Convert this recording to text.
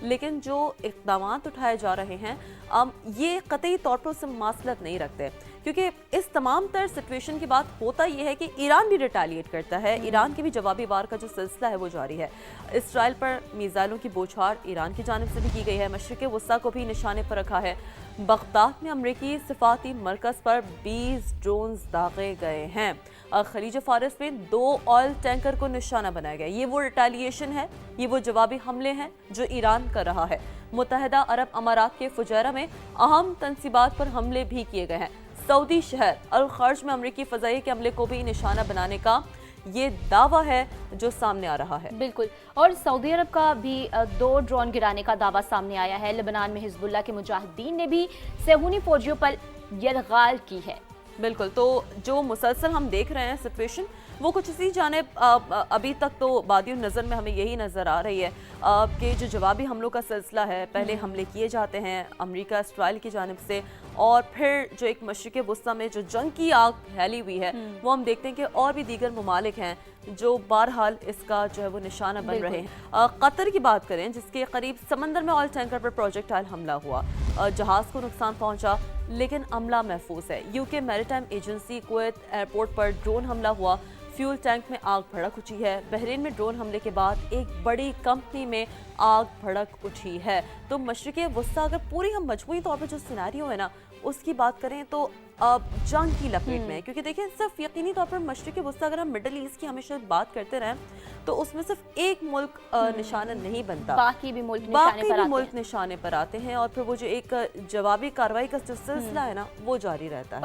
لیکن جو اقدامات اٹھائے جا رہے ہیں یہ قطعی طور پر اسے مماثلت نہیں رکھتے، کیونکہ اس تمام تر سچویشن کی بات ہوتا یہ ہے کہ ایران بھی ریٹیلیٹ کرتا ہے، ایران کی بھی جوابی وار کا جو سلسلہ ہے وہ جاری ہے۔ اسرائیل پر میزائلوں کی بوچھار ایران کی جانب سے بھی کی گئی ہے، مشرق وسطیٰ کو بھی نشانے پر رکھا ہے۔ بغداد میں امریکی سفارتی مرکز پر 20 ڈرونز داغے گئے ہیں۔ خلیج فارس میں 2 آئل ٹینکر کو نشانہ بنایا گیا۔ یہ وہ ریٹیلیشن ہے، یہ وہ جوابی حملے ہیں جو ایران کر رہا ہے۔ متحدہ عرب امارات کے فجیرہ میں اہم تنصیبات پر حملے بھی کیے گئے ہیں۔ سعودی شہر الخرج میں امریکی فضائیہ کے عملے کو بھی نشانہ بنانے کا یہ دعویٰ ہے جو سامنے آ رہا ہے۔ بالکل، اور سعودی عرب کا بھی 2 ڈرون گرانے کا دعویٰ سامنے آیا ہے۔ لبنان میں حزب اللہ کے مجاہدین نے بھی صہیونی فوجیوں پر یرغمال کی ہے۔ بالکل، تو جو مسلسل ہم دیکھ رہے ہیں سچویشن وہ کچھ اسی جانب ابھی تک تو بادی النظر میں ہمیں یہی نظر آ رہی ہے کہ جو جوابی حملوں کا سلسلہ ہے، پہلے حملے کیے جاتے ہیں امریکہ اسرائیل کی جانب سے، اور پھر جو ایک مشرق وسطیٰ میں جو جنگ کی آگ پھیلی ہوئی ہے وہ ہم دیکھتے ہیں کہ اور بھی دیگر ممالک ہیں جو بہرحال اس کا جو ہے وہ نشانہ بن رہے ہیں۔ قطر کی بات کریں جس کے قریب سمندر میں آئل ٹینکر پر پروجیکٹائل حملہ ہوا، جہاز کو نقصان پہنچا لیکن عملہ محفوظ ہے۔ UK maritime agency Kuwait airport پر ڈرون حملہ ہوا، فیول ٹینک میں آگ بھڑک اٹھی ہے۔ بحرین میں ڈرون حملے کے بعد ایک بڑی کمپنی میں آگ بھڑک اٹھی ہے۔ تو مشرق وسطیٰ اگر پوری ہم مجموعی طور پر جو سیناریو ہے نا اس کی بات کریں تو جنگ کی لپیٹ میں ہے، کیونکہ دیکھیں صرف یقینی طور پر مشرق وسطیٰ اگر ہم مڈل ایسٹ کی ہمیشہ بات کرتے رہیں تو اس میں صرف ایک ملک نشانہ نہیں بنتا، باقی بھی ملک نشانے پر آتے ہیں، اور پھر وہ جو ایک جوابی کارروائی کا جو سلسلہ ہے نا وہ جاری رہتا ہے۔